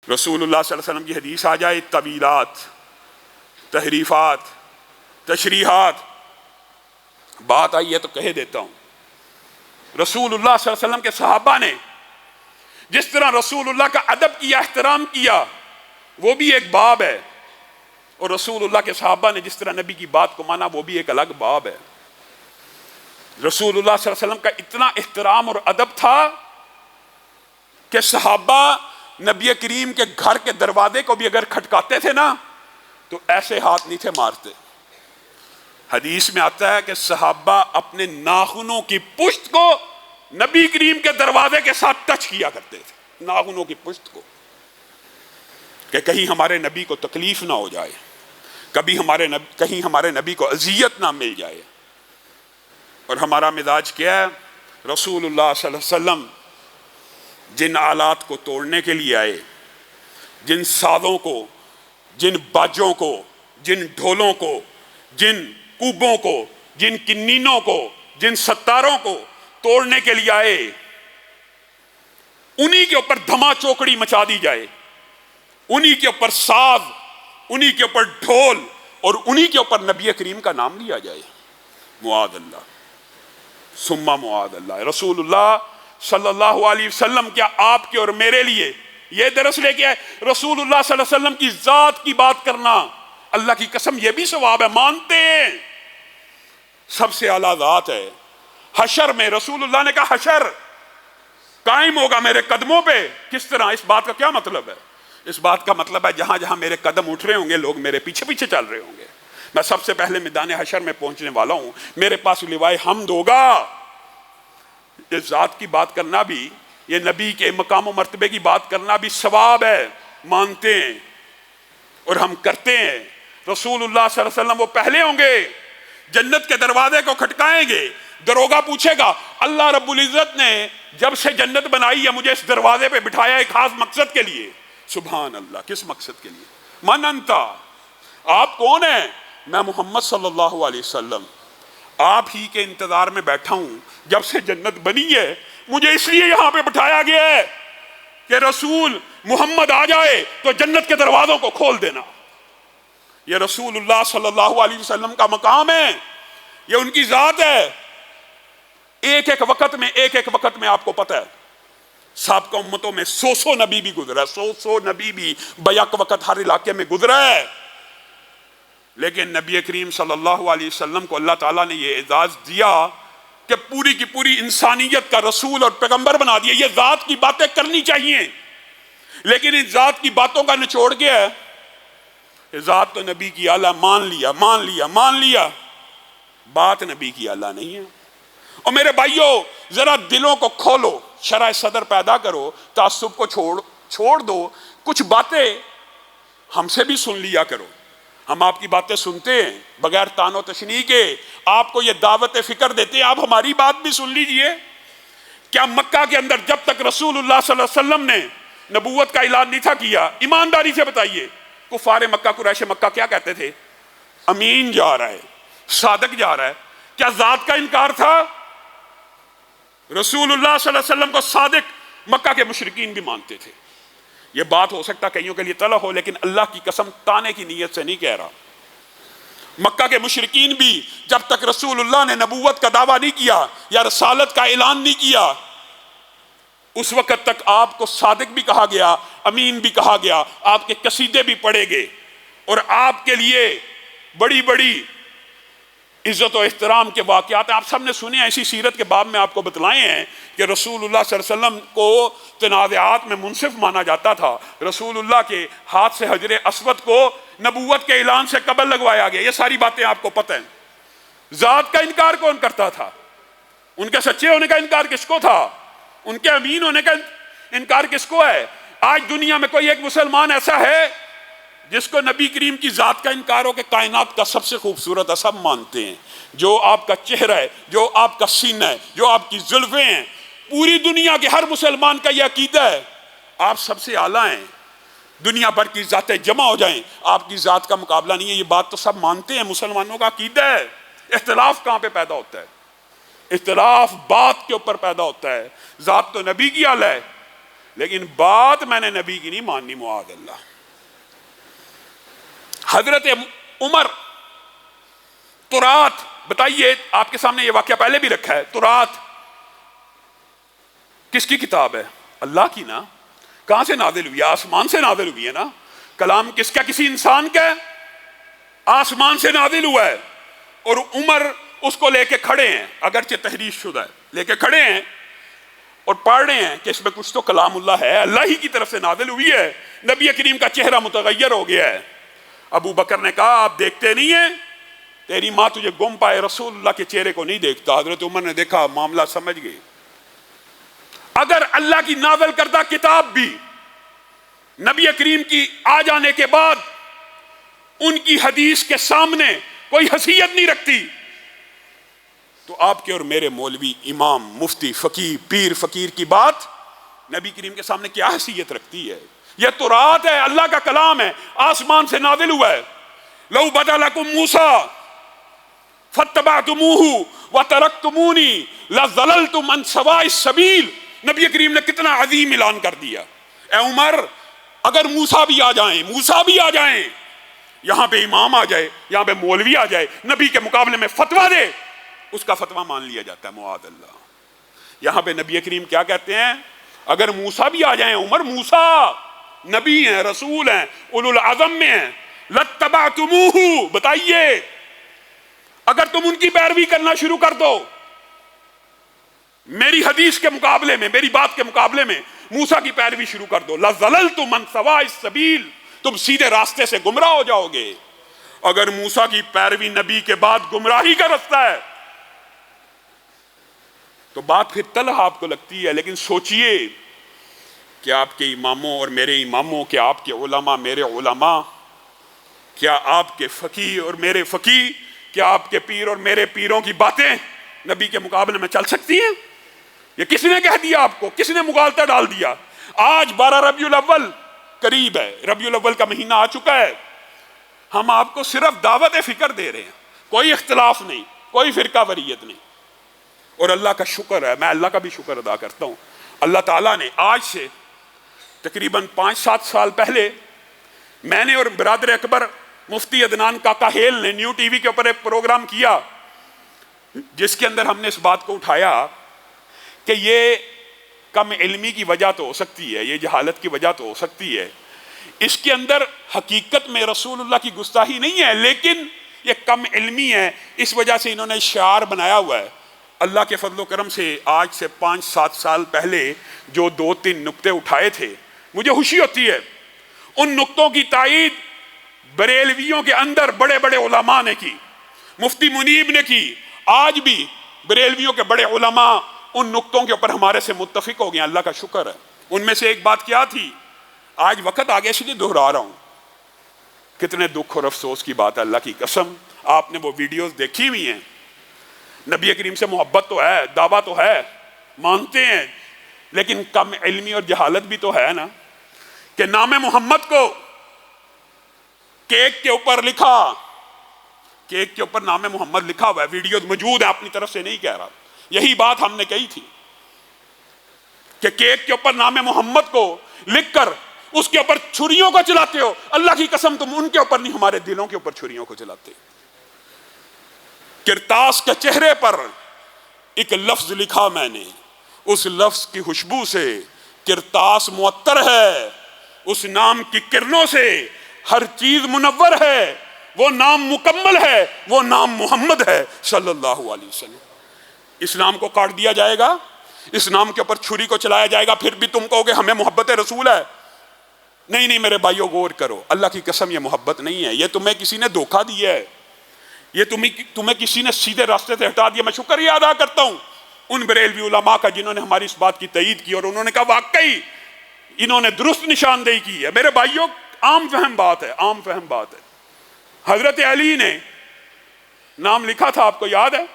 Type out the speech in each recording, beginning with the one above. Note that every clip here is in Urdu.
رسول اللہ صلی اللہ علیہ وسلم کی حدیث آ جائے، طویلات، تحریفات، تشریحات، بات آئی ہے تو کہہ دیتا ہوں۔ رسول اللہ صلی اللہ علیہ وسلم کے صحابہ نے جس طرح رسول اللہ کا ادب کیا، احترام کیا، وہ بھی ایک باب ہے، اور رسول اللہ کے صحابہ نے جس طرح نبی کی بات کو مانا، وہ بھی ایک الگ باب ہے۔ رسول اللہ صلی اللہ علیہ وسلم کا اتنا احترام اور ادب تھا کہ صحابہ نبی کریم کے گھر کے دروازے کو بھی اگر کھٹکاتے تھے نا تو ایسے ہاتھ نہیں تھے مارتے۔ حدیث میں آتا ہے کہ صحابہ اپنے ناخنوں کی پشت کو نبی کریم کے دروازے کے ساتھ ٹچ کیا کرتے تھے، ناخنوں کی پشت کو، کہ کہیں ہمارے نبی کو تکلیف نہ ہو جائے، کہیں ہمارے نبی کو اذیت نہ مل جائے۔ اور ہمارا مزاج کیا ہے؟ رسول اللہ صلی اللہ علیہ وسلم جن آلات کو توڑنے کے لیے آئے، جن سازوں کو، جن باجوں کو، جن ڈھولوں کو، جن کوبوں کو، جن کنینوں کو، جن ستاروں کو توڑنے کے لیے آئے، انہی کے اوپر دھما چوکڑی مچا دی جائے، انہی کے اوپر ساز، انہی کے اوپر ڈھول، اور انہی کے اوپر نبی کریم کا نام لیا جائے۔ معاذ اللہ ثم معاذ اللہ۔ رسول اللہ صلی اللہ علیہ وسلم کیا آپ کے اور میرے لیے یہ درس لے کے آئے؟ رسول اللہ صلی اللہ علیہ وسلم کی ذات کی بات کرنا، اللہ کی قسم یہ بھی ثواب ہے، مانتے ہیں سب سے اعلیٰ ذات ہے۔ حشر میں رسول اللہ نے کہا حشر قائم ہوگا میرے قدموں پہ، کس طرح؟ اس بات کا کیا مطلب ہے؟ اس بات کا مطلب ہے جہاں جہاں میرے قدم اٹھ رہے ہوں گے لوگ میرے پیچھے پیچھے چل رہے ہوں گے، میں سب سے پہلے میدان حشر میں پہنچنے والا ہوں، میرے پاس لوائے حمد ہوگا۔ یہ ذات کی بات کرنا بھی، یہ نبی کے مقام و مرتبے کی بات کرنا بھی ثواب ہے، مانتے ہیں اور ہم کرتے ہیں۔ رسول اللہ صلی اللہ علیہ وسلم وہ پہلے ہوں گے، جنت کے دروازے کو کھٹکائیں گے، دروگا پوچھے گا اللہ رب العزت نے جب سے جنت بنائی ہے مجھے اس دروازے پہ بٹھایا ایک خاص مقصد کے لیے۔ سبحان اللہ، کس مقصد کے لیے؟ من انتا، آپ کون ہیں؟ میں محمد صلی اللہ علیہ وسلم آپ ہی کے انتظار میں بیٹھا ہوں، جب سے جنت بنی ہے مجھے اس لیے یہاں پہ بٹھایا گیا ہے کہ رسول محمد آ جائے تو جنت کے دروازوں کو کھول دینا۔ یہ رسول اللہ صلی اللہ علیہ وسلم کا مقام ہے، یہ ان کی ذات ہے۔ ایک ایک وقت میں آپ کو پتہ ہے سابقہ امتوں میں سو نبی بھی گزرا، سو نبی بھی بیک وقت ہر علاقے میں گزرا ہے، لیکن نبی کریم صلی اللہ علیہ وسلم کو اللہ تعالیٰ نے یہ اعزاز دیا کہ پوری کی پوری انسانیت کا رسول اور پیغمبر بنا دیا۔ یہ ذات کی باتیں کرنی چاہیے، لیکن ان ذات کی باتوں کا نچوڑ کیا ہے؟ یہ ذات تو نبی کی اعلیٰ، مان لیا، بات نبی کی اعلیٰ نہیں ہے۔ اور میرے بھائیوں ذرا دلوں کو کھولو، شرح صدر پیدا کرو، تعصب کو چھوڑ دو، کچھ باتیں ہم سے بھی سن لیا کرو۔ ہم آپ کی باتیں سنتے ہیں بغیر تان و تشنیع کے، آپ کو یہ دعوت فکر دیتے ہیں، آپ ہماری بات بھی سن لیجئے۔ کیا مکہ کے اندر جب تک رسول اللہ صلی اللہ علیہ وسلم نے نبوت کا اعلان نہیں تھا کیا، ایمانداری سے بتائیے، کفار مکہ، قریش مکہ کیا کہتے تھے؟ امین جا رہا ہے، صادق جا رہا ہے۔ کیا ذات کا انکار تھا؟ رسول اللہ صلی اللہ علیہ وسلم کو صادق مکہ کے مشرکین بھی مانتے تھے۔ یہ بات ہو سکتا کئیوں کے لیے طلب ہو، لیکن اللہ کی قسم تانے کی نیت سے نہیں کہہ رہا۔ مکہ کے مشرکین بھی جب تک رسول اللہ نے نبوت کا دعویٰ نہیں کیا یا رسالت کا اعلان نہیں کیا، اس وقت تک آپ کو صادق بھی کہا گیا، امین بھی کہا گیا، آپ کے قصیدے بھی پڑھے گئے، اور آپ کے لیے بڑی بڑی عزت و احترام کے واقعات آپ سب نے سنے ہیں۔ اسی سیرت کے باب میں آپ کو بتلائے ہیں کہ رسول اللہ صلی اللہ علیہ وسلم کو تنازعات میں منصف مانا جاتا تھا، رسول اللہ کے ہاتھ سے حجر اسود کو نبوت کے اعلان سے قبل لگوایا گیا۔ یہ ساری باتیں آپ کو پتہ ہیں۔ ذات کا انکار کون کرتا تھا؟ ان کے سچے ہونے کا انکار کس کو تھا؟ ان کے امین ہونے کا انکار کس کو ہے؟ آج دنیا میں کوئی ایک مسلمان ایسا ہے جس کو نبی کریم کی ذات کا انکار ہو کہ کائنات کا سب سے خوبصورت سب مانتے ہیں، جو آپ کا چہرہ ہے، جو آپ کا سینہ ہے، جو آپ کی زلفیں ہیں، پوری دنیا کے ہر مسلمان کا یہ عقیدہ ہے آپ سب سے اعلیٰ ہیں۔ دنیا بھر کی ذاتیں جمع ہو جائیں، آپ کی ذات کا مقابلہ نہیں ہے، یہ بات تو سب مانتے ہیں، مسلمانوں کا عقیدہ ہے۔ اختلاف کہاں پہ پیدا ہوتا ہے؟ اختلاف بات کے اوپر پیدا ہوتا ہے۔ ذات تو نبی کی اعلیٰ ہے، لیکن بات میں نے نبی کی نہیں ماننی، معاذ اللہ۔ حضرت عمر تورات، بتائیے آپ کے سامنے یہ واقعہ پہلے بھی رکھا ہے، تورات کس کی کتاب ہے؟ اللہ کی نا۔ کہاں سے نازل ہوئی؟ آسمان سے نازل ہوئی ہے نا۔ کلام کس کا؟ کسی انسان کا؟ آسمان سے نازل ہوا ہے۔ اور عمر اس کو لے کے کھڑے ہیں، اگرچہ تحریف شدہ ہے، لے کے کھڑے ہیں اور پڑھ رہے ہیں کہ اس میں کچھ تو کلام اللہ ہے، اللہ ہی کی طرف سے نازل ہوئی ہے۔ نبی کریم کا چہرہ متغیر ہو گیا ہے۔ ابو بکر نے کہا آپ دیکھتے نہیں ہیں؟ تیری ماں تجھے گم پائے، رسول اللہ کے چہرے کو نہیں دیکھتا۔ حضرت عمر نے دیکھا، معاملہ سمجھ گئے۔ اگر اللہ کی نازل کردہ کتاب بھی نبی کریم کی آ جانے کے بعد ان کی حدیث کے سامنے کوئی حیثیت نہیں رکھتی، تو آپ کے اور میرے مولوی، امام، مفتی، فقیہ، پیر، فقیر کی بات نبی کریم کے سامنے کیا حیثیت رکھتی ہے؟ یہ تورات ہے، اللہ کا کلام ہے، آسمان سے نازل ہوا ہے۔ لو بدا لکم موسیٰ فاتبعتموہ وترکتمونی لضللتم عن سواء السبیل۔ نبی کریم نے کتنا عظیم اعلان کر دیا۔ اے عمر، اگر موسیٰ بھی آ جائیں، یہاں پہ امام آ جائے، یہاں پہ مولوی آ جائے، نبی کے مقابلے میں فتویٰ دے، اس کا فتویٰ مان لیا جاتا ہے، معاذ اللہ۔ یہاں پہ نبی کریم کیا کہتے ہیں؟ اگر موسیٰ بھی آ جائیں، عمر موسیٰ نبی ہیں، رسول ہیں، اولو العزم میں ہیں، لَاتَّبَعْتُمُوهُ، بتائیے اگر تم ان کی پیروی کرنا شروع کر دو، میری حدیث کے مقابلے میں، میری بات کے مقابلے میں موسیٰ کی پیروی شروع کر دو، لَضَلَلْتُمْ عَنْ سَوَاءِ السَّبِيلِ، تم سیدھے راستے سے گمراہ ہو جاؤ گے۔ اگر موسیٰ کی پیروی نبی کے بعد گمراہی کا رستہ ہے تو بات پھر تلخ آپ کو لگتی ہے، لیکن سوچئے کہ آپ کے اماموں اور میرے اماموں، کیا آپ کے علماء میرے علماء، کیا آپ کے فقیہ اور میرے فقیہ، کیا آپ کے پیر اور میرے پیروں کی باتیں نبی کے مقابلے میں چل سکتی ہیں؟ یہ کس نے کہہ دیا آپ کو؟ کس نے مغالطہ ڈال دیا؟ آج 12 ربیع الاول قریب ہے، ربیع الاول کا مہینہ آ چکا ہے، ہم آپ کو صرف دعوت فکر دے رہے ہیں، کوئی اختلاف نہیں، کوئی فرقہ واریت نہیں۔ اور اللہ کا شکر ہے، میں اللہ کا بھی شکر ادا کرتا ہوں، اللہ تعالیٰ نے آج سے تقریباً 5-7 سال پہلے میں نے اور برادر اکبر مفتی عدنان کاکا ہیل نے نیو ٹی وی کے اوپر ایک پروگرام کیا، جس کے اندر ہم نے اس بات کو اٹھایا کہ یہ کم علمی کی وجہ تو ہو سکتی ہے، یہ جہالت کی وجہ تو ہو سکتی ہے، اس کے اندر حقیقت میں رسول اللہ کی گستاخی نہیں ہے، لیکن یہ کم علمی ہے، اس وجہ سے انہوں نے شعار بنایا ہوا ہے۔ اللہ کے فضل و کرم سے آج سے 5-7 سال پہلے جو 2-3 نکتے اٹھائے تھے، مجھے خوشی ہوتی ہے ان نکتوں کی تائید بریلویوں کے اندر بڑے بڑے علماء نے کی، مفتی منیب نے کی۔ آج بھی بریلویوں کے بڑے علماء ان نکتوں کے اوپر ہمارے سے متفق ہو گئے، اللہ کا شکر ہے۔ ان میں سے ایک بات کیا تھی، آج وقت آگے سے دہرا رہا ہوں، کتنے دکھ اور افسوس کی بات ہے، اللہ کی قسم آپ نے وہ ویڈیوز دیکھی ہوئی ہیں۔ نبی کریم سے محبت تو ہے، دعویٰ تو ہے، مانتے ہیں، لیکن کم علمی اور جہالت بھی تو ہے نا، کہ نام محمد کو کیک کے اوپر لکھا، کیک کے اوپر نام محمد لکھا ہوا ہے، ویڈیوز موجود ہیں، اپنی طرف سے نہیں کہہ رہا، یہی بات ہم نے کہی تھی کہ کیک کے اوپر نام محمد کو لکھ کر اس کے اوپر چھریوں کو چلاتے ہو، اللہ کی قسم تم ان کے اوپر نہیں، ہمارے دلوں کے اوپر چھریوں کو چلاتے۔ کرتاس کے چہرے پر ایک لفظ لکھا میں نے، اس لفظ کی خوشبو سے کرتاس معطر ہے، اس نام کی کرنوں سے ہر چیز منور ہے، وہ نام مکمل ہے، وہ نام محمد ہے صلی اللہ علیہ وسلم۔ اس نام کو کاٹ دیا جائے گا، اس نام کے اوپر چھری کو چلایا جائے گا، پھر بھی تم کہو گے ہمیں محبت رسول ہے۔ نہیں نہیں میرے بھائیو، غور کرو، اللہ کی قسم یہ محبت نہیں ہے، یہ تمہیں کسی نے دھوکہ دیا ہے، یہ تمہیں کسی نے سیدھے راستے سے ہٹا دیا۔ میں شکریہ ادا کرتا ہوں ان بریلوی علماء کا جنہوں نے ہماری اس بات کی تائید کی اور انہوں نے کہا واقعی انہوں نے درست نشاندہی کی ہے۔ میرے بھائیو، عام فہم بات ہے، عام فہم بات ہے۔ حضرت علی نے نام لکھا تھا، آپ کو یاد ہے،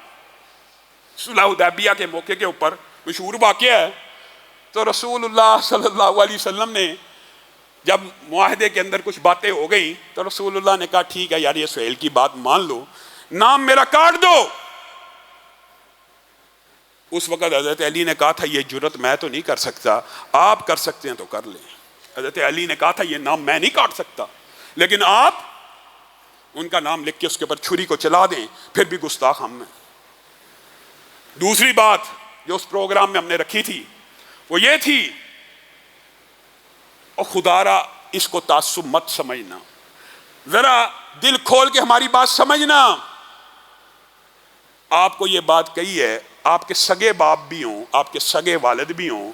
صلح حدیبیہ کے موقع کے اوپر مشہور واقعہ ہے۔ تو رسول اللہ صلی اللہ علیہ وسلم نے جب معاہدے کے اندر کچھ باتیں ہو گئیں تو رسول اللہ نے کہا ٹھیک ہے یار، یہ سہیل کی بات مان لو، نام میرا کاٹ دو۔ اس وقت حضرت علی نے کہا تھا یہ جرت میں تو نہیں کر سکتا، آپ کر سکتے ہیں تو کر لیں۔ حضرت علی نے کہا تھا یہ نام میں نہیں کاٹ سکتا، لیکن آپ ان کا نام لکھ کے اس کے اوپر چھری کو چلا دیں، پھر بھی گستاخ ہم ہیں۔ دوسری بات جو اس پروگرام میں ہم نے رکھی تھی وہ یہ تھی، اور خدا را اس کو تعصب مت سمجھنا، ذرا دل کھول کے ہماری بات سمجھنا۔ آپ کو یہ بات کہی ہے، آپ کے سگے باپ بھی ہوں، آپ کے سگے والد بھی ہوں،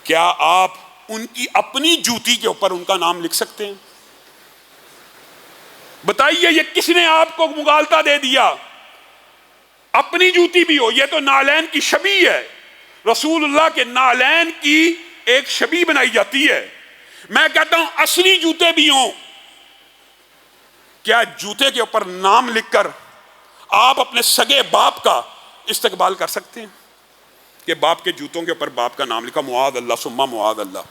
کیا آپ ان کی اپنی جوتی کے اوپر ان کا نام لکھ سکتے ہیں؟ بتائیے یہ کس نے آپ کو مغالطہ دے دیا؟ اپنی جوتی بھی ہو، یہ تو نالین کی شبیہ ہے، رسول اللہ کے نالین کی ایک شبیہ بنائی جاتی ہے۔ میں کہتا ہوں اصلی جوتے بھی ہوں، کیا جوتے کے اوپر نام لکھ کر آپ اپنے سگے باپ کا استقبال کر سکتے ہیں کہ باپ کے جوتوں کے اوپر باپ کا نام لکھا، معاذ اللہ ثم معاذ اللہ؟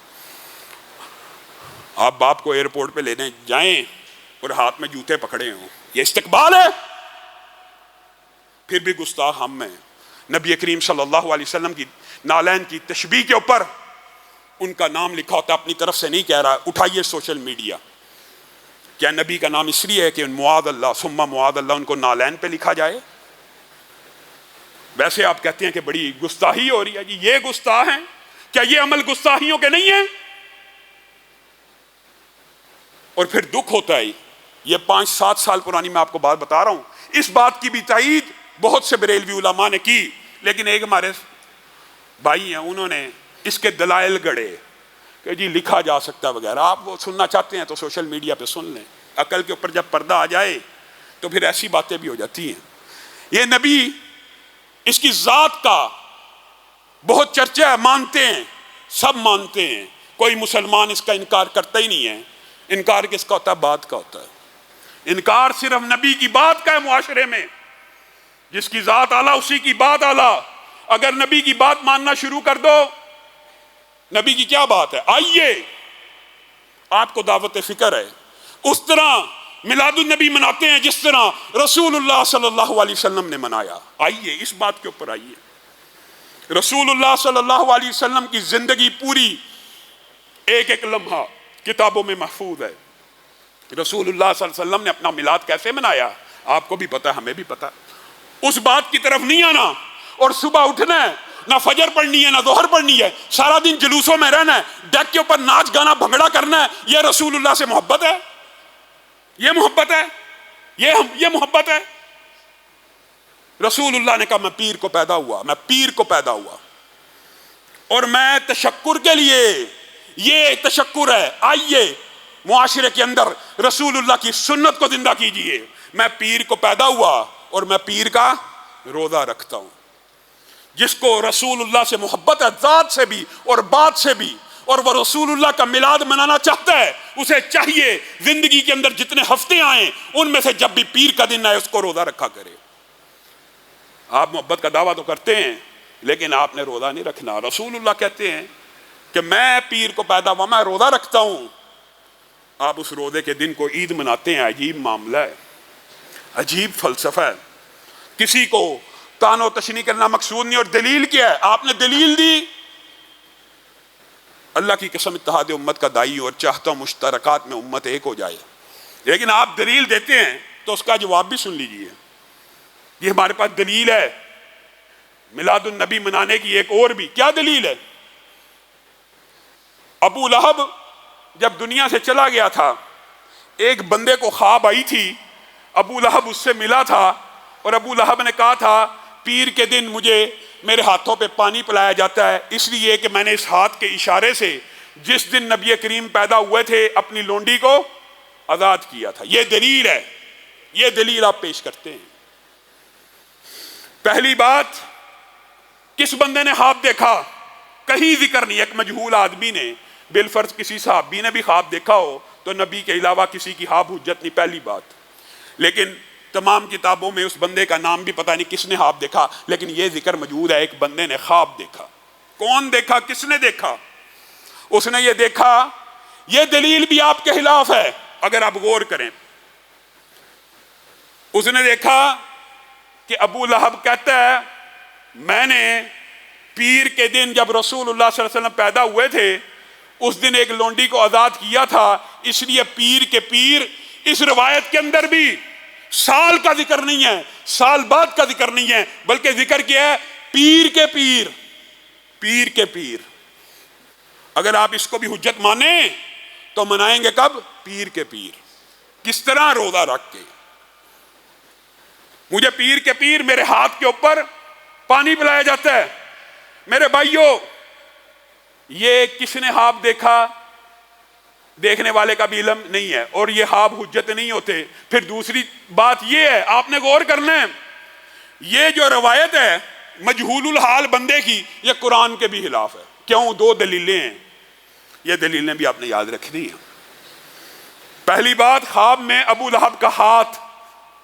آپ باپ کو ایئرپورٹ پہ لینے جائیں اور ہاتھ میں جوتے پکڑے ہوں، یہ استقبال ہے؟ پھر بھی گستاخ ہم ہیں۔ نبی کریم صلی اللہ علیہ وسلم کی نالین کی تشبیہ کے اوپر ان کا نام لکھا ہوتا ہے، اپنی طرف سے نہیں کہہ رہا۔ اٹھائیے سوشل میڈیا، کیا نبی کا نام اس لیے ہے کہ معاذ اللہ ثم معاذ اللہ ان کو نالین پہ لکھا جائے؟ ویسے آپ کہتے ہیں کہ بڑی گستاخی ہو رہی ہے جی، یہ گستاخ ہیں؟ کیا یہ عمل گستاخیوں کے نہیں ہیں؟ اور پھر دکھ ہوتا ہے، یہ 5-7 سال پرانی میں آپ کو بات بتا رہا ہوں، اس بات کی بھی تائید بہت سے بریلوی علماء نے کی، لیکن ایک ہمارے بھائی ہیں انہوں نے اس کے دلائل گڑے کہ جی لکھا جا سکتا وغیرہ۔ آپ وہ سننا چاہتے ہیں تو سوشل میڈیا پہ سن لیں، عقل کے اوپر جب پردہ آ جائے تو پھر ایسی باتیں بھی ہو جاتی ہیں۔ یہ نبی، اس کی ذات کا بہت چرچہ ہے، مانتے ہیں، سب مانتے ہیں، کوئی مسلمان اس کا انکار کرتا ہی نہیں ہے۔ انکار کس کا ہوتا ہے؟ بات کا ہوتا ہے۔ انکار صرف نبی کی بات کا ہے معاشرے میں، جس کی ذات اعلیٰ اسی کی بات اعلیٰ۔ اگر نبی کی بات ماننا شروع کر دو، نبی کی کیا بات ہے؟ آئیے، آپ کو دعوت فکر ہے، اس طرح میلاد النبی مناتے ہیں جس طرح رسول اللہ صلی اللہ علیہ وسلم نے منایا۔ آئیے اس بات کے اوپر آئیے۔ رسول اللہ صلی اللہ علیہ وسلم کی زندگی پوری ایک ایک لمحہ کتابوں میں محفوظ ہے۔ رسول اللہ صلی اللہ علیہ وسلم نے اپنا میلاد کیسے منایا آپ کو بھی پتا، ہمیں بھی پتا۔ اس بات کی طرف نہیں آنا اور صبح اٹھنا ہے، نہ فجر پڑھنی ہے نہ ظہر پڑھنی ہے، سارا دن جلوسوں میں رہنا ہے، ڈیک کے اوپر ناچ گانا بھنگڑا کرنا ہے، یہ رسول اللہ سے محبت ہے؟ یہ محبت ہے؟ یہ محبت ہے؟ رسول اللہ نے کہا میں پیر کو پیدا ہوا، میں پیر کو پیدا ہوا، اور میں تشکر کے لیے، یہ تشکر ہے، آئیے معاشرے کے اندر رسول اللہ کی سنت کو زندہ کیجئے۔ میں پیر کو پیدا ہوا اور میں پیر کا روزہ رکھتا ہوں۔ جس کو رسول اللہ سے محبت ہے، ذات سے بھی اور بات سے بھی، اور وہ رسول اللہ کا میلاد منانا چاہتا ہے، اسے چاہیے زندگی کے اندر جتنے ہفتے آئیں ان میں سے جب بھی پیر کا دن آئے اس کو روزہ رکھا کرے۔ آپ محبت کا دعویٰ تو کرتے ہیں لیکن آپ نے روزہ نہیں رکھنا۔ رسول اللہ کہتے ہیں کہ میں پیر کو پیدا ہوا، میں روزہ رکھتا ہوں، آپ اس روزے کے دن کو عید مناتے ہیں۔ عجیب معاملہ ہے، عجیب فلسفہ ہے۔ کسی کو تان و تشنیع کرنا مقصود نہیں، اور دلیل کیا ہے؟ آپ نے دلیل دی۔ اللہ کی قسم اتحاد امت کا دائی اور چاہتا ہوں مشترکات میں امت ایک ہو جائے، لیکن آپ دلیل دیتے ہیں تو اس کا جواب بھی سن لیجئے۔ یہ ہمارے پاس دلیل ہے میلاد النبی منانے کی، ایک اور بھی کیا دلیل ہے؟ ابو لہب جب دنیا سے چلا گیا تھا، ایک بندے کو خواب آئی تھی، ابو لہب اس سے ملا تھا، اور ابو لہب نے کہا تھا پیر کے دن مجھے میرے ہاتھوں پہ پانی پلایا جاتا ہے اس لیے کہ میں نے اس ہاتھ کے اشارے سے جس دن نبی کریم پیدا ہوئے تھے اپنی لونڈی کو آزاد کیا تھا۔ یہ دلیل ہے، یہ دلیل آپ پیش کرتے ہیں۔ پہلی بات، کس بندے نے خواب دیکھا؟ کہیں ذکر نہیں، ایک مجہول آدمی نے، بالفرض کسی صحابی نے بھی خواب دیکھا ہو تو نبی کے علاوہ کسی کی خواب حجت نہیں، پہلی بات۔ لیکن تمام کتابوں میں اس بندے کا نام بھی پتہ نہیں کس نے خواب دیکھا، لیکن یہ ذکر موجود ہے ایک بندے نے خواب دیکھا۔ کون دیکھا؟ کس نے دیکھا؟ اس نے یہ دیکھا، یہ دلیل بھی آپ کے خلاف ہے اگر آپ غور کریں۔ اس نے دیکھا کہ ابو لہب کہتا ہے میں نے پیر کے دن جب رسول اللہ صلی اللہ علیہ وسلم پیدا ہوئے تھے اس دن ایک لونڈی کو آزاد کیا تھا، اس لیے پیر کے پیر اس روایت کے اندر بھی سال کا ذکر نہیں ہے، سال بعد کا ذکر نہیں ہے، بلکہ ذکر کیا ہے پیر کے پیر، پیر کے پیر۔ اگر آپ اس کو بھی حجت مانیں تو منائیں گے کب؟ پیر کے پیر۔ کس طرح؟ روزہ رکھ کے۔ مجھے پیر کے پیر میرے ہاتھ کے اوپر پانی پلایا جاتا ہے۔ میرے بھائیوں، یہ کس نے خواب دیکھا؟ دیکھنے والے کا بھی علم نہیں ہے، اور یہ خواب حجت نہیں ہوتے۔ پھر دوسری بات یہ ہے، آپ نے غور کرنا ہے، یہ جو روایت ہے مجہول الحال بندے کی، یہ قرآن کے بھی خلاف ہے۔ کیوں؟ دو دلیلیں ہیں، یہ دلیلیں بھی آپ نے یاد رکھنی ہیں۔ پہلی بات، خواب میں ابو لہب کا ہاتھ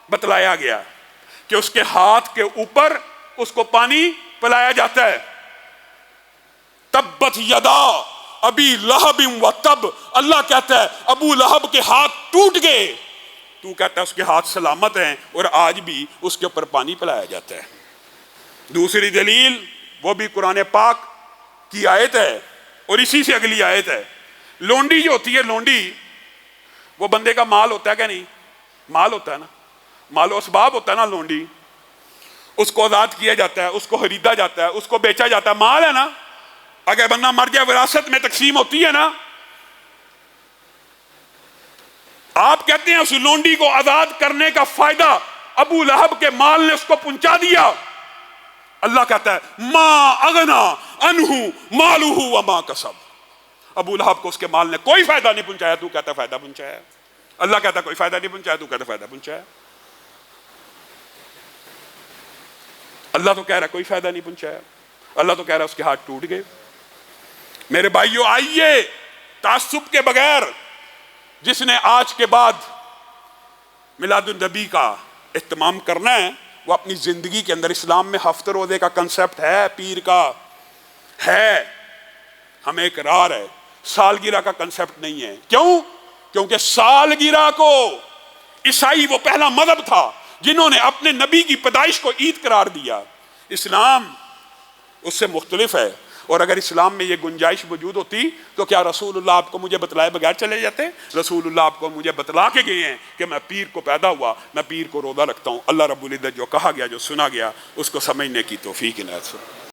بتلایا گیا کہ اس کے ہاتھ کے اوپر اس کو پانی پلایا جاتا ہے۔ تبت یدا ابی لہب و تب، اللہ کہتا ہے ابو لہب کے ہاتھ ٹوٹ گئے، تو کہتا ہے اس کے ہاتھ سلامت ہیں، اور آج بھی اس کے اوپر پانی پلایا جاتا ہے۔ دوسری دلیل وہ بھی قرآن پاک کی آیت ہے، اور اسی سے اگلی آیت ہے۔ لونڈی جو ہوتی ہے، لونڈی وہ بندے کا مال ہوتا ہے کہ نہیں؟ مال ہوتا ہے نا، مال و اسباب ہوتا ہے نا لونڈی۔ اس کو آزاد کیا جاتا ہے، اس کو خریدا جاتا ہے، اس کو بیچا جاتا ہے، مال ہے نا۔ اگر بندہ مر جائے وراثت میں تقسیم ہوتی ہے نا۔ آپ کہتے ہیں اس لونڈی کو آزاد کرنے کا فائدہ ابو لہب کے مال نے اس کو پہنچا دیا۔ اللہ کہتا ہے ما اغنا عنہ مالہ وما کسب، ابو لہب کو اس کے مال نے کوئی فائدہ نہیں پہنچایا، تو کہتا ہے فائدہ پہنچایا۔ اللہ کہتا ہے کوئی فائدہ نہیں پہنچایا، تو کہتا ہے فائدہ پہنچایا۔ اللہ تو کہہ رہا ہے کوئی فائدہ نہیں پہنچایا، اللہ تو کہہ رہا ہے اس کے ہاتھ ٹوٹ گئے۔ میرے بھائیوں، آئیے تعصب کے بغیر جس نے آج کے بعد میلاد النبی کا اہتمام کرنا ہے، وہ اپنی زندگی کے اندر، اسلام میں ہفتہ روزے کا کنسپٹ ہے، پیر کا ہے، ہمیں اقرار ہے، سالگرہ کا کنسپٹ نہیں ہے۔ کیوں؟ کیونکہ سالگرہ کو عیسائی وہ پہلا مذہب تھا جنہوں نے اپنے نبی کی پیدائش کو عید قرار دیا۔ اسلام اس سے مختلف ہے، اور اگر اسلام میں یہ گنجائش موجود ہوتی تو کیا رسول اللہ آپ کو مجھے بتلائے بغیر چلے جاتے؟ رسول اللہ آپ کو مجھے بتلا کے گئے ہیں کہ میں پیر کو پیدا ہوا، میں پیر کو روزہ رکھتا ہوں۔ اللہ رب العزت جو کہا گیا، جو سنا گیا، اس کو سمجھنے کی توفیق عنایت فرمائے۔